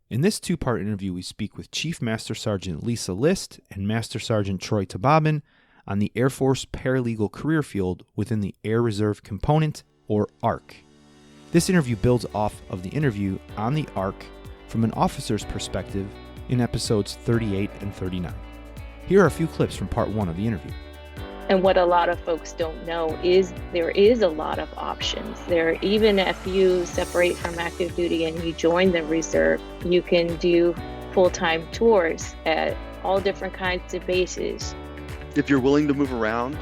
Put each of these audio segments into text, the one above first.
In this two-part interview, we speak with Chief Master Sergeant Lisa List and Master Sergeant Troy Tobaben on the Air Force paralegal career field within the Air Reserve Component, or ARC. This interview builds off of the interview on the ARC from an officer's perspective in episodes 38 and 39. Here are a few clips from part one of the interview. And what a lot of folks don't know is there is a lot of options. Even if you separate from active duty and you join the reserve, you can do full-time tours at all different kinds of bases. If you're willing to move around,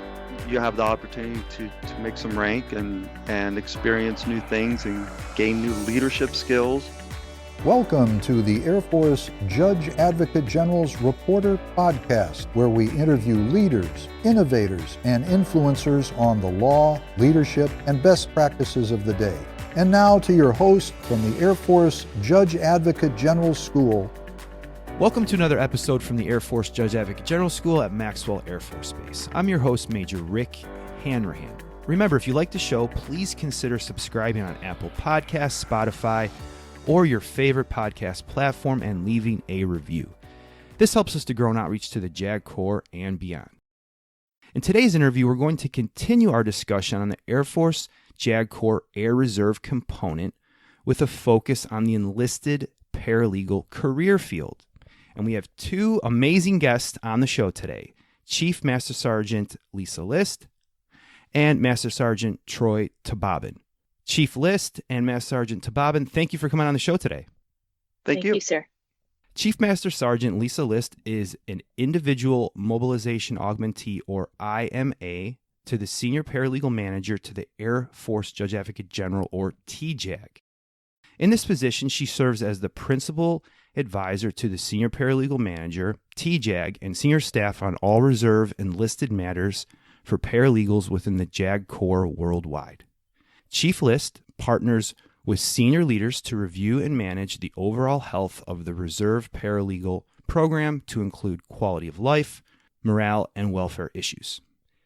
you have the opportunity to make some rank and experience new things and gain new leadership skills. Welcome to the Air Force Judge Advocate General's Reporter Podcast, where we interview leaders, innovators, and influencers on the law, leadership, and best practices of the day. And now to your host from the Air Force Judge Advocate General School. Welcome to another episode from the Air Force Judge Advocate General School at Maxwell Air Force Base. I'm your host, Major Rick Hanrahan. Remember, if you like the show, please consider subscribing on Apple Podcasts, Spotify, or your favorite podcast platform and leaving a review. This helps us to grow and outreach to the JAG Corps and beyond. In today's interview, we're going to continue our discussion on the Air Force JAG Corps Air Reserve component with a focus on the enlisted paralegal career field. And we have two amazing guests on the show today, Chief Master Sergeant Lisa List and Master Sergeant Troy Tobaben. Chief List and Master Sergeant Tobaben, thank you for coming on the show today. Thank you, sir. Chief Master Sergeant Lisa List is an Individual Mobilization Augmentee, or IMA, to the Senior Paralegal Manager to the Air Force Judge Advocate General, or TJAG. In this position, she serves as the Principal Advisor to the Senior Paralegal Manager, TJAG, and senior staff on all reserve enlisted matters for paralegals within the JAG Corps worldwide. Chief List partners with senior leaders to review and manage the overall health of the Reserve Paralegal program to include quality of life, morale, and welfare issues.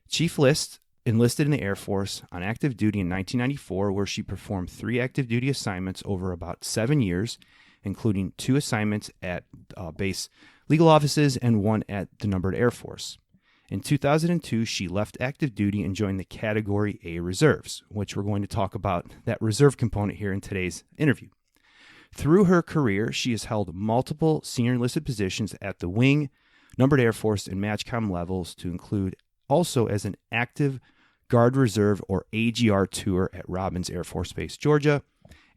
Chief List enlisted in the Air Force on active duty in 1994, where she performed 3 active duty assignments over about 7 years, including 2 assignments at base legal offices and 1 at the Numbered Air Force. In 2002, she left active duty and joined the Category A Reserves, which we're going to talk about that reserve component here in today's interview. Through her career, she has held multiple senior enlisted positions at the Wing, Numbered Air Force, and MAJCOM levels, to include also as an active Guard Reserve, or AGR, tour at Robins Air Force Base, Georgia.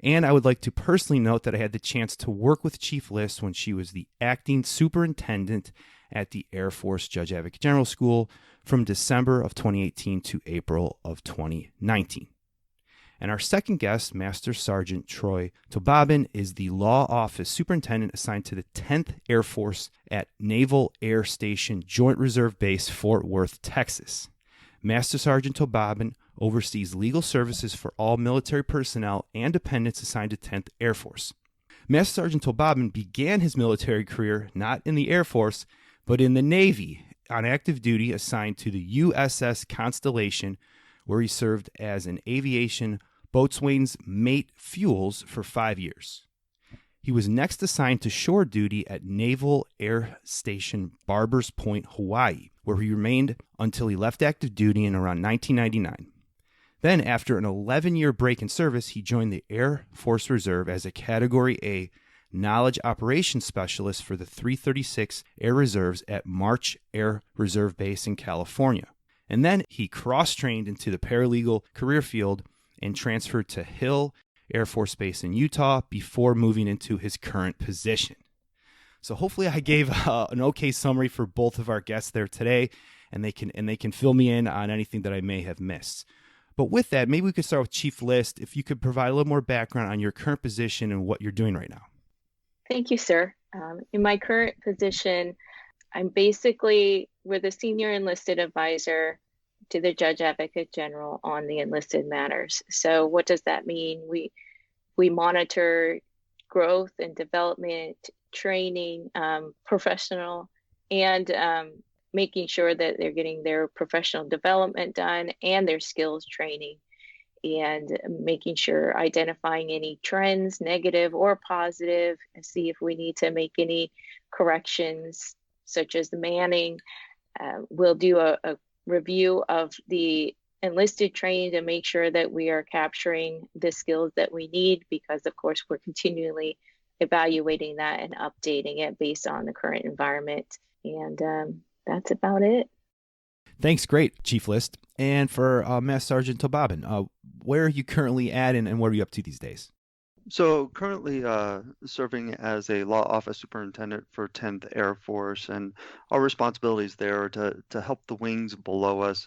And I would like to personally note that I had the chance to work with Chief List when she was the acting superintendent at the Air Force Judge Advocate General School from December of 2018 to April of 2019. And our second guest, Master Sergeant Troy Tobaben, is the Law Office Superintendent assigned to the 10th Air Force at Naval Air Station Joint Reserve Base, Fort Worth, Texas. Master Sergeant Tobaben oversees legal services for all military personnel and dependents assigned to 10th Air Force. Master Sergeant Tobaben began his military career not in the Air Force, but in the Navy, on active duty assigned to the USS Constellation, where he served as an aviation boatswain's mate fuels for 5 years. He was next assigned to shore duty at Naval Air Station Barbers Point, Hawaii, where he remained until he left active duty in around 1999. Then, after an 11-year break in service, he joined the Air Force Reserve as a Category A Knowledge Operations Specialist for the 336 Air Reserves at March Air Reserve Base in California. And then he cross-trained into the paralegal career field and transferred to Hill Air Force Base in Utah before moving into his current position. So hopefully I gave an okay summary for both of our guests there today, and they can fill me in on anything that I may have missed. But with that, maybe we could start with Chief List. If you could provide a little more background on your current position and what you're doing right now. Thank you, sir. In my current position, I'm basically with a senior enlisted advisor to the Judge Advocate General on the enlisted matters. So what does that mean? We monitor growth and development, training, professional, and making sure that they're getting their professional development done and their skills training. and making sure identifying any trends, negative or positive, and see if we need to make any corrections, such as the manning. We'll do a review of the enlisted training to make sure that we are capturing the skills that we need, because of course we're continually evaluating that and updating it based on the current environment. And that's about it. Thanks. Great, Chief List. And for Master Sergeant Tobaben, where are you currently at and what are you up to these days? So currently serving as a law office superintendent for 10th Air Force, and our responsibilities there are to help the wings below us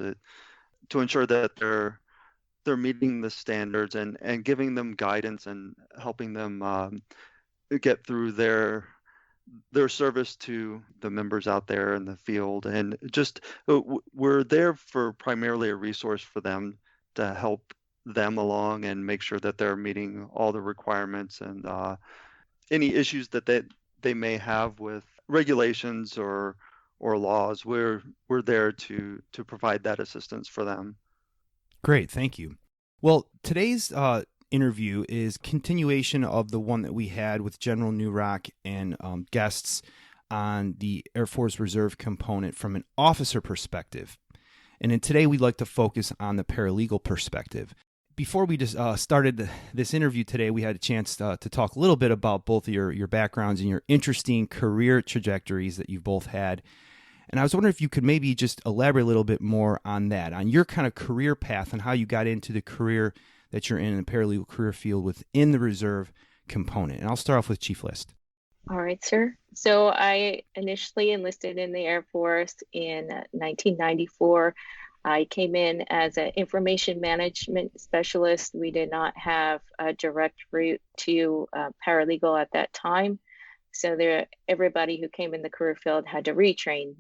to ensure that they're meeting the standards and giving them guidance and helping them get through their service to the members out there in the field. And just we're there for primarily a resource for them to help them along and make sure that they're meeting all the requirements and any issues that they may have with regulations or laws. We're there to provide that assistance for them. Great, thank you. Well, today's interview is continuation of the one that we had with General Newrock and guests on the Air Force Reserve component from an officer perspective. And then today we'd like to focus on the paralegal perspective. Before we just started this interview today, we had a chance to talk a little bit about both of your backgrounds and your interesting career trajectories that you've both had. And I was wondering if you could maybe just elaborate a little bit more on that, on your kind of career path and how you got into the career that you're in the paralegal career field within the reserve component. And I'll start off with Chief List. All right, sir. So I initially enlisted in the Air Force in 1994. I came in as an information management specialist. We did not have a direct route to paralegal at that time. So everybody who came in the career field had to retrain.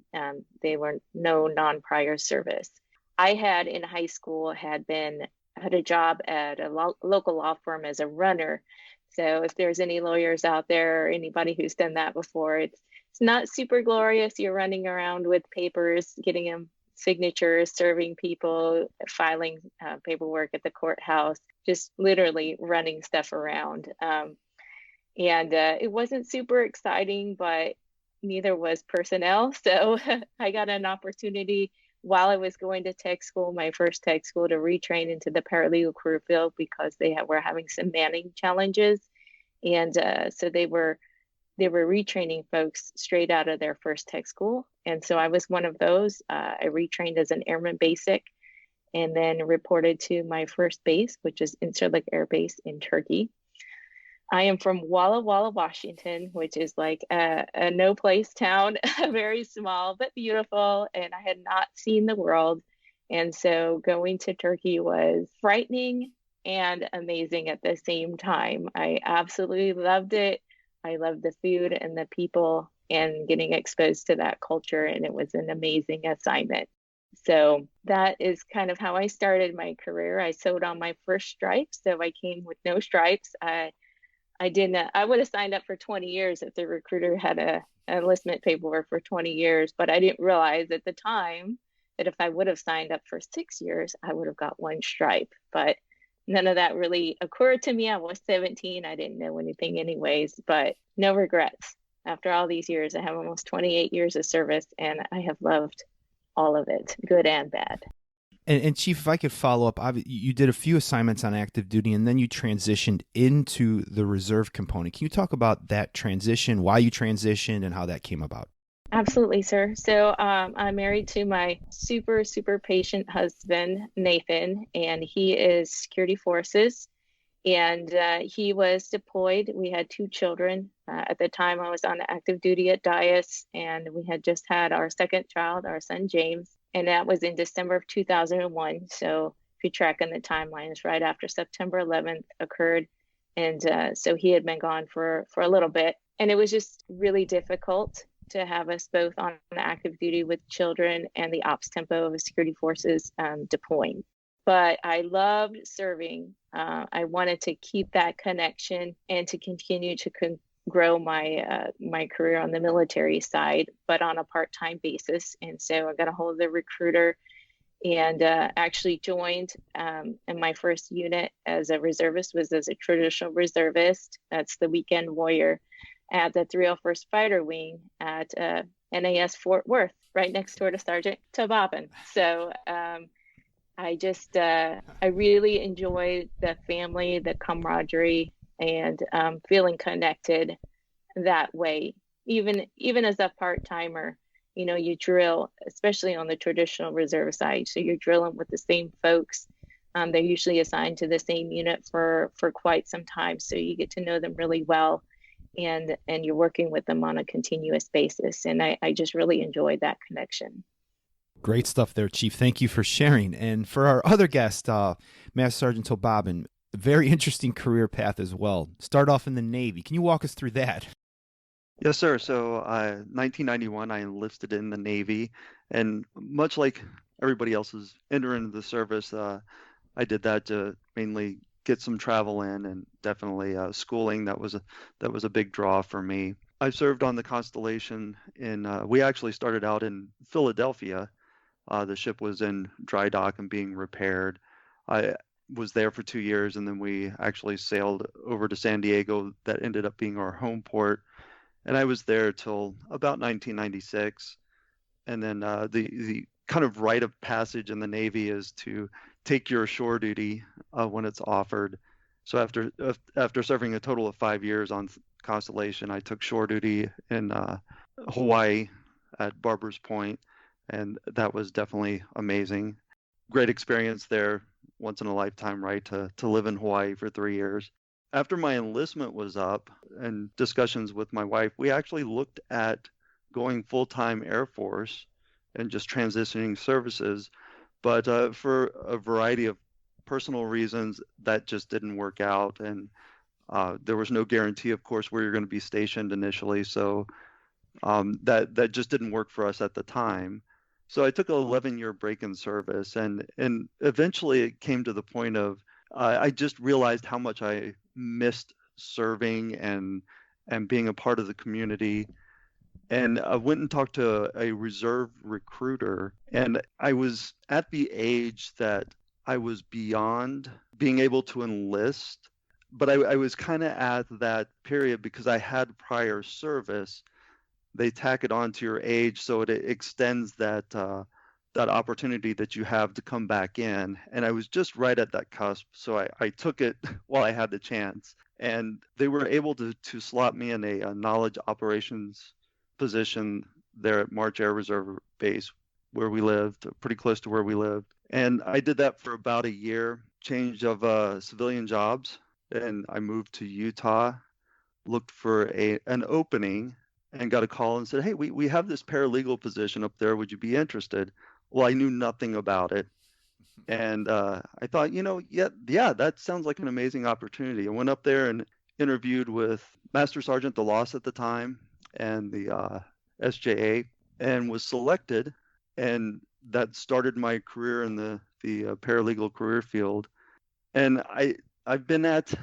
They were no non-prior service. I had in high school had a job at a local law firm as a runner. So if there's any lawyers out there or anybody who's done that before, it's not super glorious. You're running around with papers, getting them signatures, serving people, filing paperwork at the courthouse, just literally running stuff around. And it wasn't super exciting, but neither was personnel. So I got an opportunity while I was going to tech school, my first tech school, to retrain into the paralegal career field because they were having some manning challenges. And so they were retraining folks straight out of their first tech school. And so I was one of those. I retrained as an airman basic and then reported to my first base, which is Incirlik Air Base in Turkey. I am from Walla Walla, Washington, which is like a no-place town, very small but beautiful, and I had not seen the world. And so going to Turkey was frightening and amazing at the same time. I absolutely loved it. I loved the food and the people and getting exposed to that culture, and it was an amazing assignment. So that is kind of how I started my career. I sewed on my first stripes, so I came with no stripes. I would have signed up for 20 years if the recruiter had an enlistment paperwork for 20 years, but I didn't realize at the time that if I would have signed up for 6 years, I would have got one stripe. But none of that really occurred to me. I was 17. I didn't know anything anyways, but no regrets. After all these years, I have almost 28 years of service, and I have loved all of it, good and bad. And Chief, if I could follow up, you did a few assignments on active duty, and then you transitioned into the reserve component. Can you talk about that transition, why you transitioned, and how that came about? Absolutely, sir. So I'm married to my super, super patient husband, Nathan, and he is security forces, and he was deployed. We had 2 children. At the time, I was on active duty at Dias, and we had just had our second child, our son, James. And that was in December of 2001. So if you track in the timelines, right after September 11th occurred. And so he had been gone for a little bit. And it was just really difficult to have us both on active duty with children and the ops tempo of security forces deploying. But I loved serving. I wanted to keep that connection and to continue to grow my career on the military side, but on a part-time basis. And so I got a hold of the recruiter and actually joined in my first unit as a reservist, was as a traditional reservist. That's the weekend warrior at the 301st Fighter Wing at NAS Fort Worth, right next door to Sergeant Tobaben. So I really enjoyed the family, the camaraderie, and feeling connected that way. Even as a part-timer, you drill, especially on the traditional reserve side. So you're drilling with the same folks. They're usually assigned to the same unit for quite some time. So you get to know them really well, and you're working with them on a continuous basis. And I just really enjoyed that connection. Great stuff there, Chief. Thank you for sharing. And for our other guest, Master Sergeant Tobaben, very interesting career path as well. Start off in the Navy. Can you walk us through that? Yes, sir. So, 1991, I enlisted in the Navy, and much like everybody else is entering the service, I did that to mainly get some travel in, and definitely schooling. That was a big draw for me. I served on the Constellation we actually started out in Philadelphia. The ship was in dry dock and being repaired. I was there for 2 years, and then we actually sailed over to San Diego. That ended up being our home port. And I was there till about 1996. And then the kind of rite of passage in the Navy is to take your shore duty when it's offered. So after serving a total of 5 years on Constellation, I took shore duty in Hawaii at Barber's Point, and that was definitely amazing. Great experience there, once in a lifetime, right, to live in Hawaii for 3 years. After my enlistment was up and discussions with my wife, we actually looked at going full-time Air Force and just transitioning services. But for a variety of personal reasons, that just didn't work out. And there was no guarantee, of course, where you're going to be stationed initially. So that just didn't work for us at the time. So I took an 11-year break in service, and eventually it came to the point of I just realized how much I missed serving and being a part of the community. And I went and talked to a reserve recruiter, and I was at the age that I was beyond being able to enlist, but I was kind of at that period because I had prior service. They tack it on to your age, so it extends that opportunity that you have to come back in. And I was just right at that cusp, so I took it while I had the chance. And they were able to slot me in a knowledge operations position there at March Air Reserve Base, where we lived, pretty close to where we lived. And I did that for about a year, change of civilian jobs, and I moved to Utah, looked for an opening, and got a call and said, hey, we have this paralegal position up there. Would you be interested? Well, I knew nothing about it. And I thought, yeah, that sounds like an amazing opportunity. I went up there and interviewed with Master Sergeant DeLoss at the time and the SJA, and was selected. And that started my career in the paralegal career field. And I've been at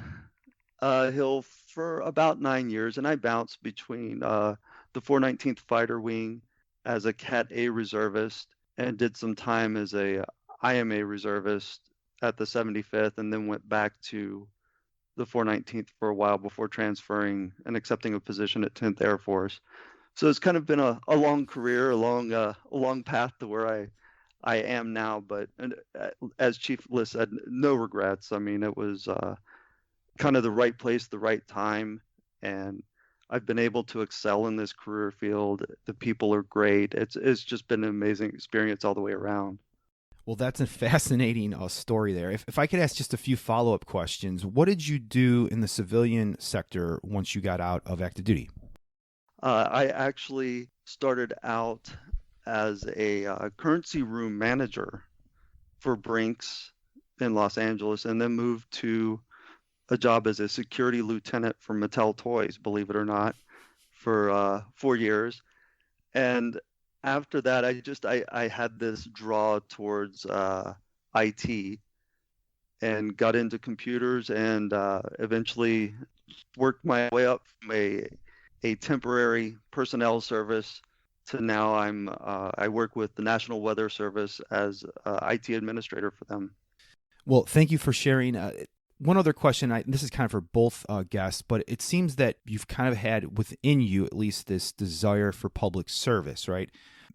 Hill for about 9 years, and I bounced between the 419th Fighter Wing as a Cat A reservist, and did some time as a IMA reservist at the 75th, and then went back to the 419th for a while before transferring and accepting a position at 10th Air Force. So it's kind of been a long career, a long path to where I am now. But as Chief Liss said, no regrets. I mean, it was kind of the right place, the right time, and I've been able to excel in this career field. The people are great. It's just been an amazing experience all the way around. Well, that's a fascinating story there. If I could ask just a few follow-up questions, what did you do in the civilian sector once you got out of active duty? I actually started out as a currency room manager for Brinks in Los Angeles, and then moved to a job as a security lieutenant for Mattel Toys, believe it or not, for 4 years. And after that, I had this draw towards IT, and got into computers, and eventually worked my way up from a temporary personnel service to now I work with the National Weather Service as IT administrator for them. Well, thank you for sharing. One other question, this is kind of for both guests, but it seems that you've kind of had within you at least this desire for public service, right?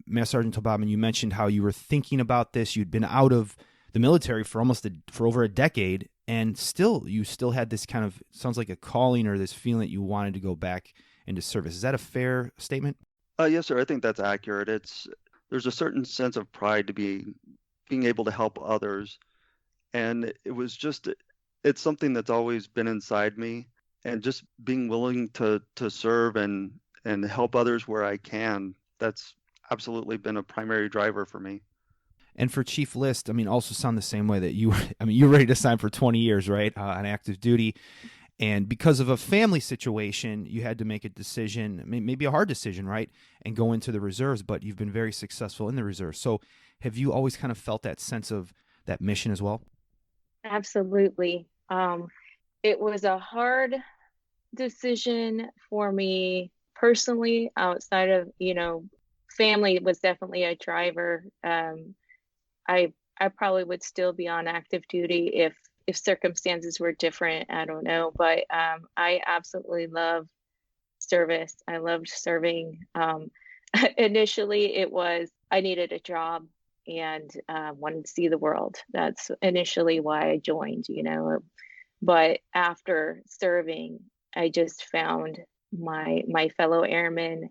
Master Sergeant Tobaben, you mentioned how you were thinking about this. You'd been out of the military for for over a decade, and you still had this kind of, sounds like a calling or this feeling that you wanted to go back into service. Is that a fair statement? Yes, sir. I think that's accurate. There's a certain sense of pride to being able to help others, and it's something that's always been inside me, and just being willing to serve and help others where I can. That's absolutely been a primary driver for me. And for Chief List, also sound the same way that you're ready to sign for 20 years, right, on active duty. And because of a family situation, you had to make a decision, maybe a hard decision, right, and go into the reserves, but you've been very successful in the reserves. So have you always kind of felt that sense of that mission as well? Absolutely. It was a hard decision for me personally, outside of, family was definitely a driver. I probably would still be on active duty if circumstances were different. I don't know, but I absolutely love service. I loved serving. Initially, it was I needed a job and wanted to see the world. That's initially why I joined, But after serving, I just found my fellow airmen.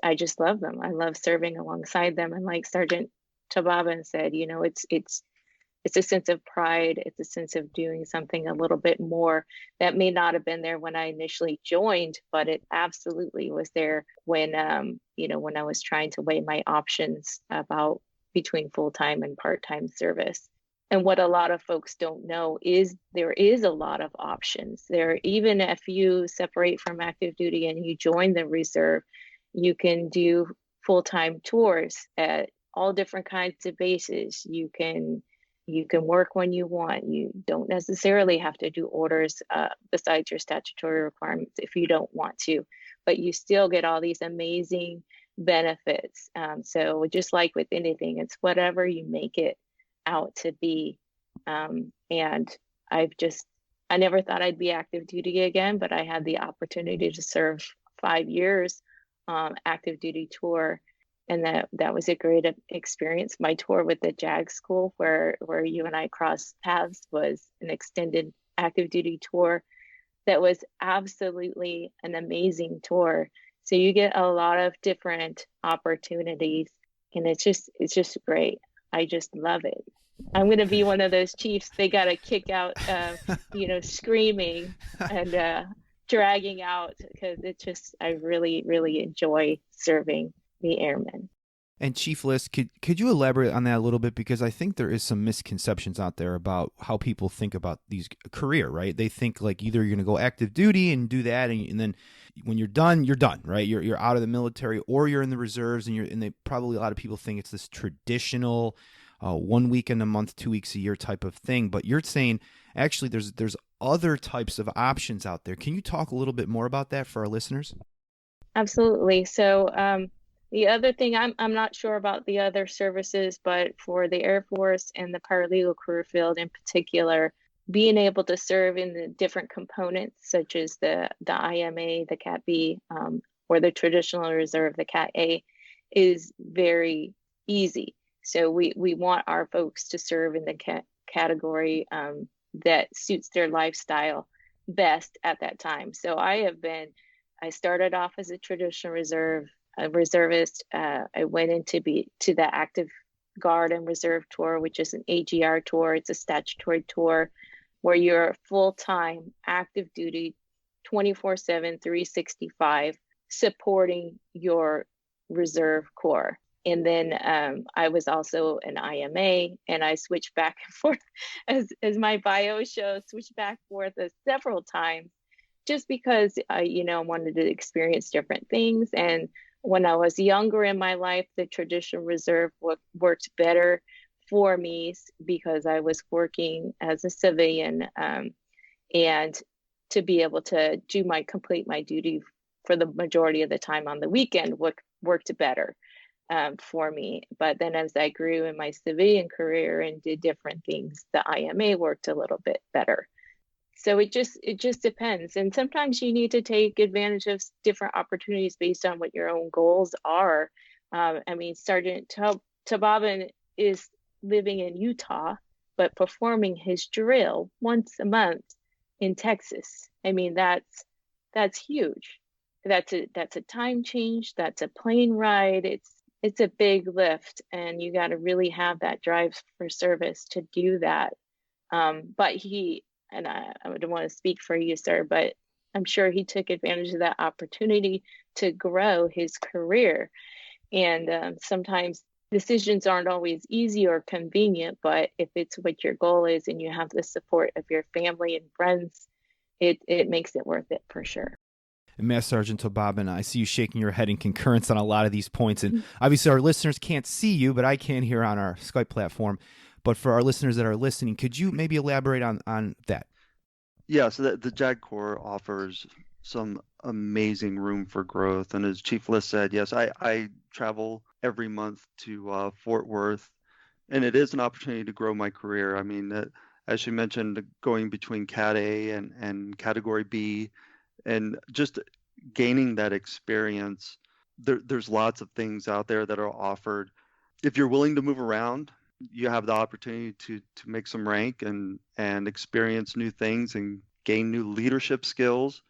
I just love them. I love serving alongside them. And like Sergeant Tobaben said, it's a sense of pride. It's a sense of doing something a little bit more that may not have been there when I initially joined, but it absolutely was there when I was trying to weigh my options about between full-time and part-time service. And what a lot of folks don't know is there is a lot of options there. Even if you separate from active duty and you join the reserve, you can do full-time tours at all different kinds of bases. You can work when you want. You don't necessarily have to do orders besides your statutory requirements if you don't want to, but you still get all these amazing benefits. So just like with anything, it's whatever you make it out to be. And I never thought I'd be active duty again, but I had the opportunity to serve 5 years active duty tour. And that was a great experience. My tour with the JAG school where you and I crossed paths was an extended active duty tour that was absolutely an amazing tour. So you get a lot of different opportunities, and it's just great. I just love it. I'm going to be one of those chiefs they got to kick out, screaming and dragging out, because I really, really enjoy serving the airmen. And Chief List, could you elaborate on that a little bit? Because I think there is some misconceptions out there about how people think about these career, right? They think like either you're going to go active duty and do that, and then when you're done, right? You're out of the military, or you're in the reserves, and they probably, a lot of people think it's this traditional 1 week in a month, 2 weeks a year type of thing. But you're saying actually there's other types of options out there. Can you talk a little bit more about that for our listeners? Absolutely. So the other thing, I'm not sure about the other services, but for the Air Force and the paralegal career field in particular, being able to serve in the different components, such as the IMA, the Cat B, or the traditional reserve, the Cat A, is very easy. So we want our folks to serve in the category that suits their lifestyle best at that time. So I started off as a traditional reservist. I went into the active guard and reserve tour, which is an AGR tour. It's a statutory tour where you're full-time active duty 24/7 365 supporting your reserve corps. And then I was also an IMA, and I switched back and forth as my bio shows, switched back and forth several times just because I wanted to experience different things. And when I was younger in my life, the traditional reserve worked better for me because I was working as a civilian, and to be able to complete my duty for the majority of the time on the weekend worked better for me. But then as I grew in my civilian career and did different things, the IMA worked a little bit better. So it just depends. And sometimes you need to take advantage of different opportunities based on what your own goals are. I mean, Sergeant Tobaben is living in Utah, but performing his drill once a month in Texas. I mean, that's huge. That's a time change. That's a plane ride. It's a big lift, and you got to really have that drive for service to do that. But I don't want to speak for you, sir, but I'm sure he took advantage of that opportunity to grow his career. And sometimes decisions aren't always easy or convenient, but if it's what your goal is and you have the support of your family and friends, it makes it worth it for sure. And Master Sergeant Tobaben, I see you shaking your head in concurrence on a lot of these points. And obviously our listeners can't see you, but I can here on our Skype platform. But for our listeners that are listening, could you maybe elaborate on that? Yeah, so the JAG Corps offers some amazing room for growth. And as Chief List said, yes, I travel every month to Fort Worth, and it is an opportunity to grow my career. I mean, as you mentioned, going between Cat A and Category B, and just gaining that experience. There's lots of things out there that are offered. If you're willing to move around, you have the opportunity to make some rank and experience new things and gain new leadership skills.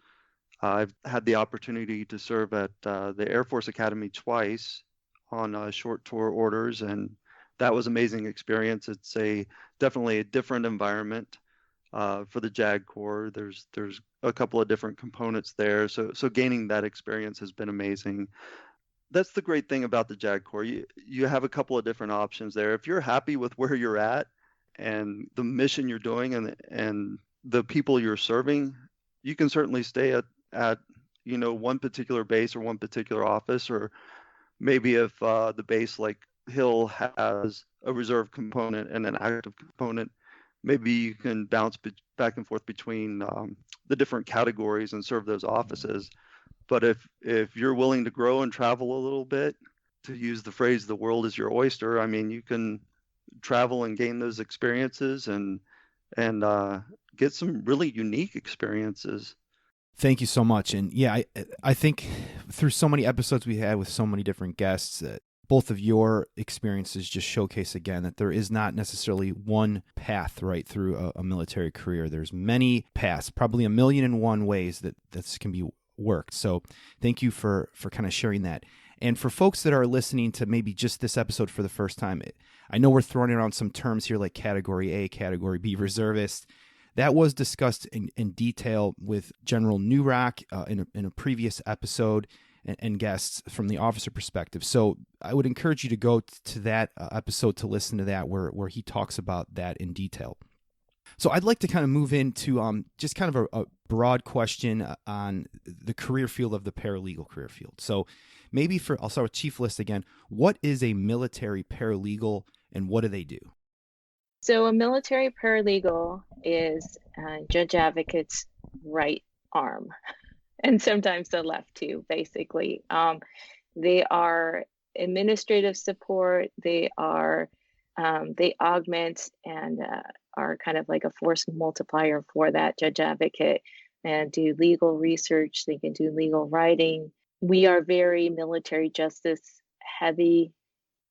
I've had the opportunity to serve at the Air Force Academy twice on short tour orders, and that was an amazing experience. It's definitely a different environment for the JAG Corps. There's a couple of different components there, so gaining that experience has been amazing. That's the great thing about the JAG Corps. You have a couple of different options there. If you're happy with where you're at and the mission you're doing and the people you're serving, you can certainly stay at one particular base or one particular office, or maybe if the base like Hill has a reserve component and an active component, maybe you can bounce back and forth between the different categories and serve those offices. But if you're willing to grow and travel a little bit, to use the phrase, the world is your oyster, I mean, you can travel and gain those experiences and get some really unique experiences. Thank you so much. And yeah, I think through so many episodes we had with so many different guests, both of your experiences just showcase again that there is not necessarily one path right through a military career. There's many paths, probably 1,000,001 ways that this can be worked. So thank you for kind of sharing that. And for folks that are listening to maybe just this episode for the first time, I know we're throwing around some terms here like Category A, Category B, reservist. That was discussed in detail with General Newrock in a previous episode and guests from the officer perspective. So I would encourage you to go to that episode to listen to that where he talks about that in detail. So I'd like to kind of move into just kind of a broad question on the career field of the paralegal career field. So maybe I'll start with Chief List again. What is a military paralegal and what do they do? So a military paralegal is judge advocate's right arm, and sometimes the left too, basically. They are administrative support. They augment and are kind of like a force multiplier for that judge advocate and do legal research. They can do legal writing. We are very military justice heavy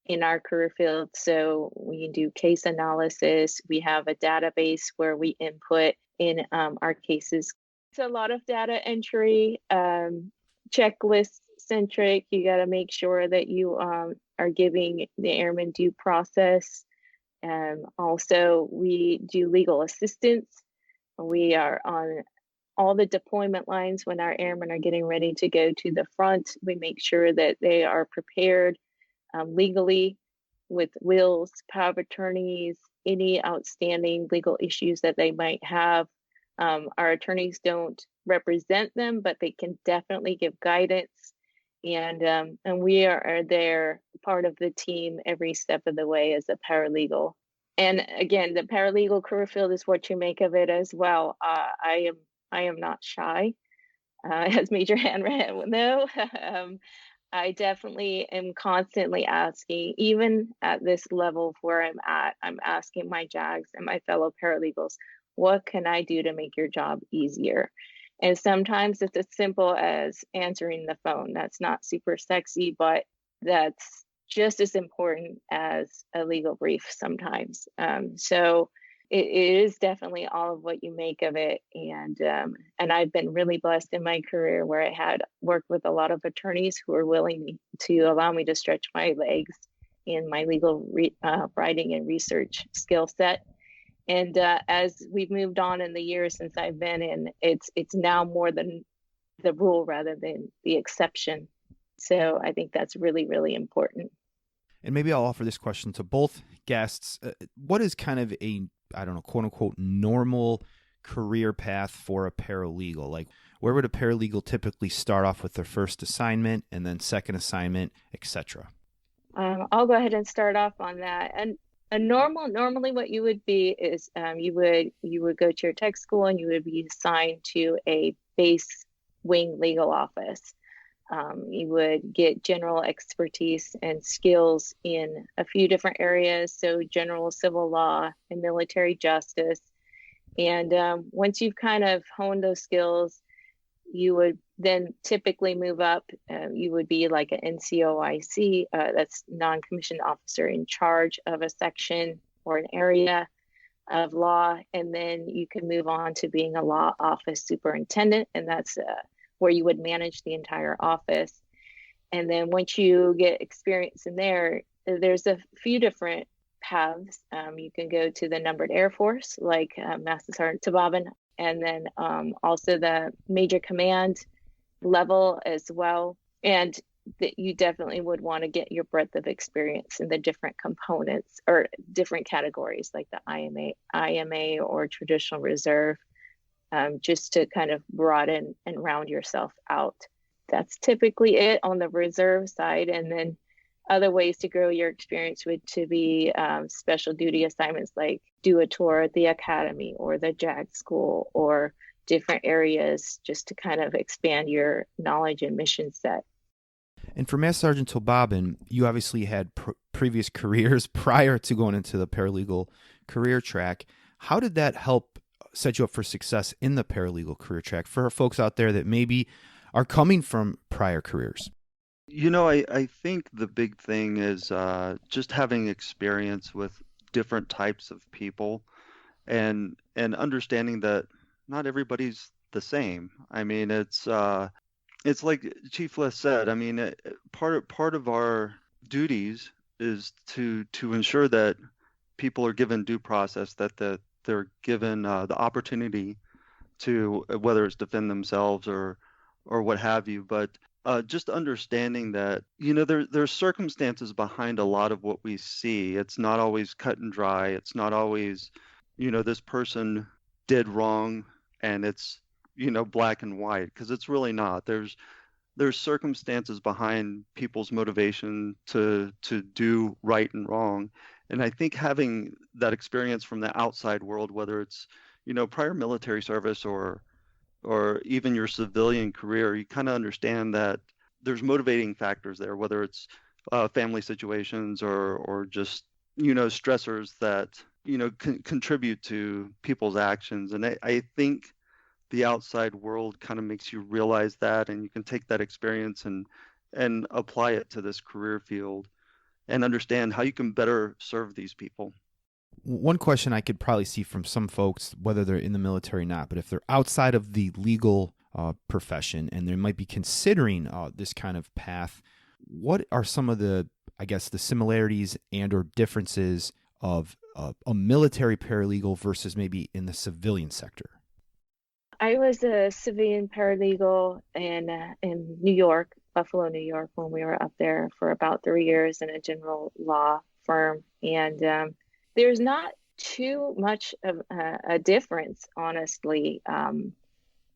in our career field. So we do case analysis. We have a database where we input in our cases. It's a lot of data entry, checklist centric. You got to make sure that you are giving the airman due process. Also, we do legal assistance. We are on all the deployment lines when our airmen are getting ready to go to the front. We make sure that they are prepared legally with wills, power of attorneys, any outstanding legal issues that they might have. Our attorneys don't represent them, but they can definitely give guidance. And we are there, part of the team, every step of the way as a paralegal. And again, the paralegal career field is what you make of it as well. I am not shy. as Major Hanrahan will know. I definitely am constantly asking, even at this level where I'm asking my JAGs and my fellow paralegals, what can I do to make your job easier? And sometimes it's as simple as answering the phone. That's not super sexy, but that's just as important as a legal brief sometimes. So it is definitely all of what you make of it. And I've been really blessed in my career where I had worked with a lot of attorneys who were willing to allow me to stretch my legs in my legal writing and research skill set. And as we've moved on in the years since I've been in, it's now more than the rule rather than the exception. So I think that's really, really important. And maybe I'll offer this question to both guests. What is kind of a, I don't know, quote unquote, normal career path for a paralegal? Like, where would a paralegal typically start off with their first assignment and then second assignment, etc.? I'll go ahead and start off on that. And normally what you would be is you would go to your tech school and you would be assigned to a base wing legal office. You would get general expertise and skills in a few different areas, so general civil law and military justice. And once you've kind of honed those skills, you would then typically move up. You would be like an NCOIC, that's non-commissioned officer in charge of a section or an area of law. And then you could move on to being a law office superintendent, and that's where you would manage the entire office. And then once you get experience in there, there's a few different paths. You can go to the numbered Air Force, like Master Sergeant Tobaben, and then also the major command level as well. And that you definitely would want to get your breadth of experience in the different components or different categories, like the IMA or traditional reserve. Just to kind of broaden and round yourself out. That's typically it on the reserve side. And then other ways to grow your experience would to be special duty assignments, like do a tour at the academy or the JAG school or different areas, just to kind of expand your knowledge and mission set. And for Master Sergeant Tobaben, you obviously had previous careers prior to going into the paralegal career track. How did that help set you up for success in the paralegal career track for folks out there that maybe are coming from prior careers? You know, I think the big thing is just having experience with different types of people and understanding that not everybody's the same. I mean, it's like Chief Les said. I mean, part of our duties is to ensure that people are given due process, that they're given the opportunity to, whether it's defend themselves or what have you, but just understanding that, you know, there's circumstances behind a lot of what we see. It's not always cut and dry. It's not always, you know, this person did wrong and it's, you know, black and white, because it's really not. There's circumstances behind people's motivation to do right and wrong. And I think having that experience from the outside world, whether it's, you know, prior military service or even your civilian career, you kind of understand that there's motivating factors there, whether it's family situations or just, you know, stressors that, you know, contribute to people's actions. And I think the outside world kind of makes you realize that, and you can take that experience and apply it to this career field and understand how you can better serve these people. One question I could probably see from some folks, whether they're in the military or not, but if they're outside of the legal profession and they might be considering this kind of path, what are some of the, I guess, the similarities and or differences of a military paralegal versus maybe in the civilian sector? I was a civilian paralegal in New York, Buffalo, New York, when we were up there for about 3 years in a general law firm. And there's not too much of a difference, honestly.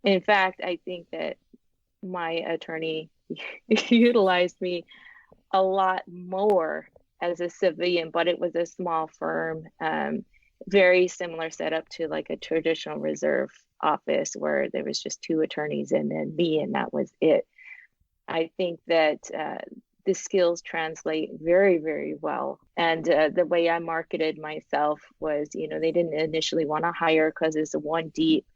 In fact, I think that my attorney utilized me a lot more as a civilian, but it was a small firm. very similar setup to like a traditional reserve office where there was just 2 attorneys and then me, and that was it. I think that the skills translate very, very well. And the way I marketed myself was, they didn't initially want to hire because it's a 1 deep,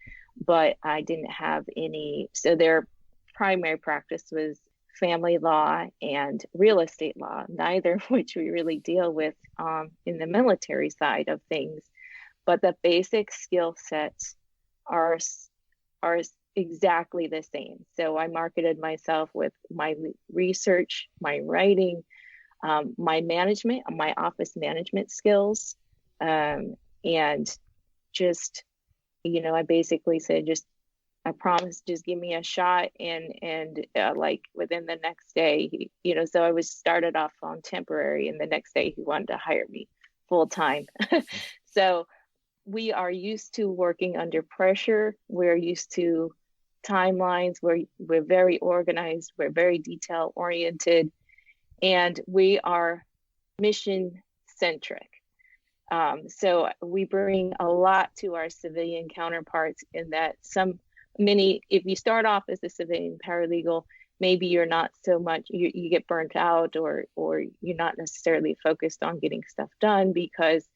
but I didn't have any. So their primary practice was family law and real estate law, neither of which we really deal with in the military side of things. But the basic skill sets are exactly the same. So I marketed myself with my research, my writing, my management, my office management skills, and just, I basically said, I promise, just give me a shot, and like within the next day, so I was started off on temporary, and the next day he wanted to hire me full time. So we are used to working under pressure. We're used to timelines. We're very organized. We're very detail oriented, and we are mission centric. So we bring a lot to our civilian counterparts in that if you start off as a civilian paralegal, maybe you're not so much, you get burnt out, or you're not necessarily focused on getting stuff done because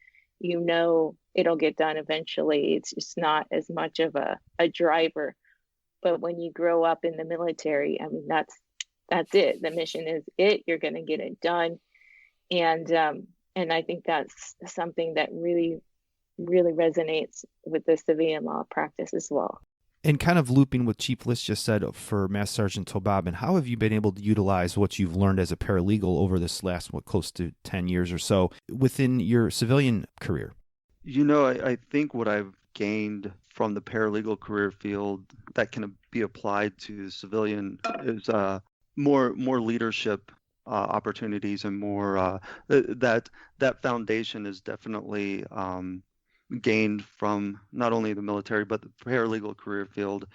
it'll get done eventually. It's just not as much of a driver. But when you grow up in the military, that's it. The mission is it. You're going to get it done. And I think that's something that really, really resonates with the civilian law practice as well. And kind of looping what Chief List just said for Master Sergeant Tobaben, how have you been able to utilize what you've learned as a paralegal over this last, close to 10 years or so within your civilian career? I think what I've gained from the paralegal career field that can be applied to civilian is more leadership opportunities, and more that foundation is definitely gained from not only the military but the paralegal career field.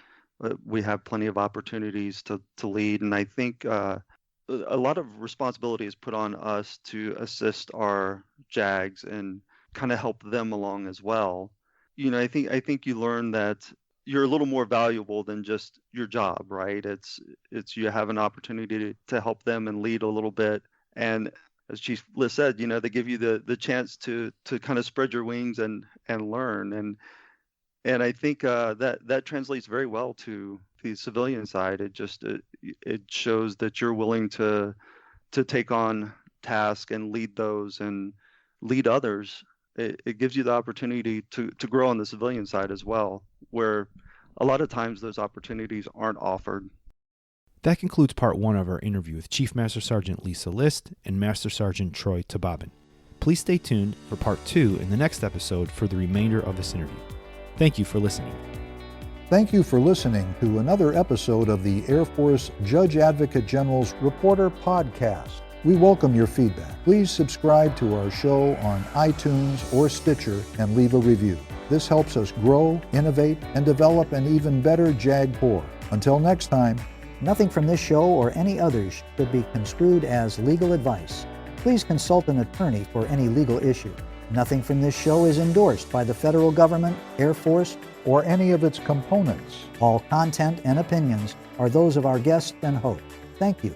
We have plenty of opportunities to lead, and I think a lot of responsibility is put on us to assist our JAGs and kind of help them along as well. I think you learn that you're a little more valuable than just your job, right? It's you have an opportunity to help them and lead a little bit. And as Chief List said, they give you the chance to kind of spread your wings and learn. And I think that translates very well to the civilian side. It shows that you're willing to take on tasks and lead those and lead others. It gives you the opportunity to grow on the civilian side as well, where a lot of times those opportunities aren't offered. That concludes part 1 of our interview with Chief Master Sergeant Lisa List and Master Sergeant Troy Tobaben. Please stay tuned for part 2 in the next episode for the remainder of this interview. Thank you for listening. Thank you for listening to another episode of the Air Force Judge Advocate General's Reporter Podcast. We welcome your feedback. Please subscribe to our show on iTunes or Stitcher and leave a review. This helps us grow, innovate, and develop an even better JAG Corps. Until next time, nothing from this show or any others should be construed as legal advice. Please consult an attorney for any legal issue. Nothing from this show is endorsed by the federal government, Air Force, or any of its components. All content and opinions are those of our guests and hosts. Thank you.